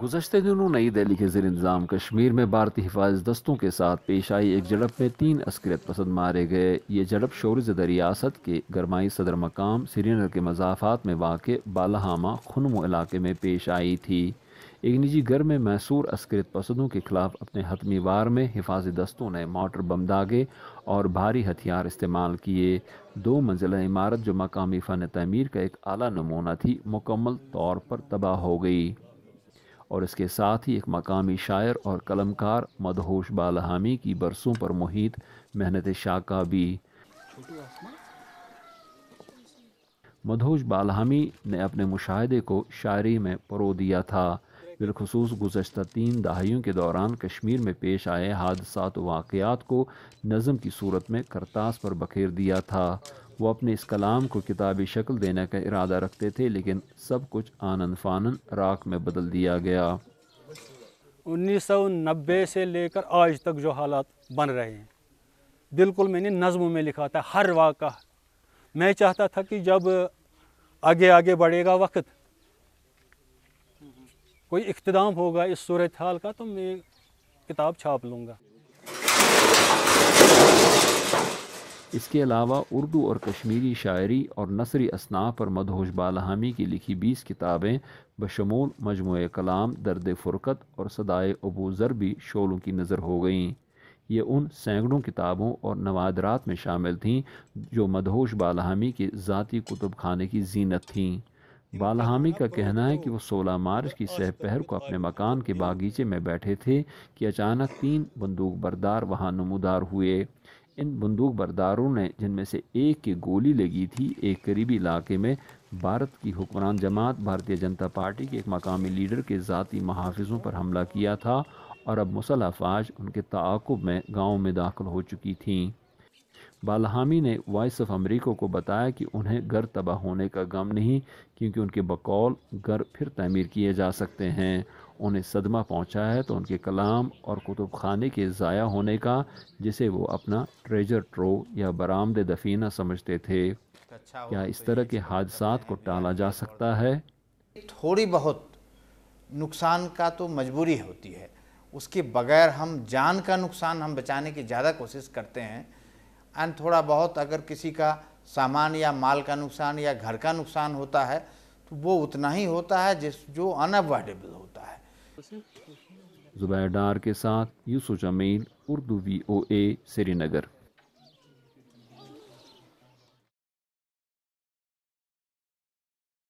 گزشتہ دنوں نئی دہلی کے زیر انتظام کشمیر میں بھارتی حفاظتی دستوں کے ساتھ پیش آئی ایک جھڑپ میں 3 عسکریت پسند مارے گئے۔ یہ جھڑپ شور زدہ ریاست کے گرمائی صدر مقام سری نگر کے مضافات میں واقع بالہامہ خنمو علاقے میں پیش آئی تھی۔ ایک نجی گھر میں محصور عسکریت پسندوں کے خلاف اپنے حتمی وار میں حفاظتی دستوں نے مارٹر بم داغے اور بھاری ہتھیار استعمال کیے۔ 2 منزلہ عمارت جو مقامی فن تعمیر کا ایک اعلیٰ نمونہ تھی، مکمل طور پر تباہ ہو گئی، اور اس کے ساتھ ہی ایک مقامی شاعر اور قلمکار مدہوش بالہامی کی برسوں پر محیط محنت شاقہ بھی۔ مدہوش بالہامی نے اپنے مشاہدے کو شاعری میں پرو دیا تھا، بالخصوص گزشتہ 3 دہائیوں کے دوران کشمیر میں پیش آئے حادثات و واقعات کو نظم کی صورت میں کرتاس پر بکھیر دیا تھا۔ وہ اپنے اس کلام کو کتابی شکل دینے کا ارادہ رکھتے تھے، لیکن سب کچھ آنن فانن راکھ میں بدل دیا گیا۔ 1990 سے لے کر آج تک جو حالات بن رہے ہیں، بالکل میں نے نظموں میں لکھا تھا ہر واقعہ۔ میں چاہتا تھا کہ جب آگے آگے بڑھے گا وقت، کوئی اختتام ہوگا اس صورتحال کا، تو میں کتاب چھاپ لوں گا۔ اس کے علاوہ اردو اور کشمیری شاعری اور نثری اصناف پر مدہوش بالہامی کی لکھی 20 کتابیں بشمول مجموعہ کلام درد فرقت اور صدائے ابو ذر بھی شعلوں کی نظر ہو گئیں۔ یہ ان سینکڑوں کتابوں اور نوادرات میں شامل تھیں جو مدہوش بالہامی کے ذاتی کتب خانے کی زینت تھیں۔ بالہامی کا کہنا ہے کہ وہ 16 مارچ کی سہ پہر کو اپنے مکان کے باغیچے میں بیٹھے تھے کہ اچانک 3 بندوق بردار وہاں نمودار ہوئے۔ ان بندوق برداروں نے، جن میں سے ایک کی گولی لگی تھی، ایک قریبی علاقے میں بھارت کی حکمران جماعت بھارتیہ جنتا پارٹی کے ایک مقامی لیڈر کے ذاتی محافظوں پر حملہ کیا تھا، اور اب مسلح افواج ان کے تعاقب میں گاؤں میں داخل ہو چکی تھیں۔ بالہامی نے وائس آف امریکہ کو بتایا کہ انہیں گھر تباہ ہونے کا غم نہیں، کیونکہ ان کے بقول گھر پھر تعمیر کیے جا سکتے ہیں۔ انہیں صدمہ پہنچا ہے تو ان کے کلام اور کتب خانے کے ضائع ہونے کا، جسے وہ اپنا ٹریجر ٹرو یا برآمد دفینہ سمجھتے تھے۔ کیا اس طرح کے حادثات کو ٹالا جا سکتا ہے؟ تھوڑی بہت نقصان کا تو مجبوری ہوتی ہے، اس کے بغیر ہم جان کا نقصان ہم بچانے کی زیادہ کوشش کرتے ہیں، اینڈ تھوڑا بہت اگر کسی کا سامان یا مال کا نقصان یا گھر کا نقصان ہوتا ہے تو وہ اتنا ہی ہوتا ہے جو اناوائڈیبل ہوتا ہے۔ زبیر ڈار کے ساتھ یوسف جمیل، اردو VOA، سری نگر۔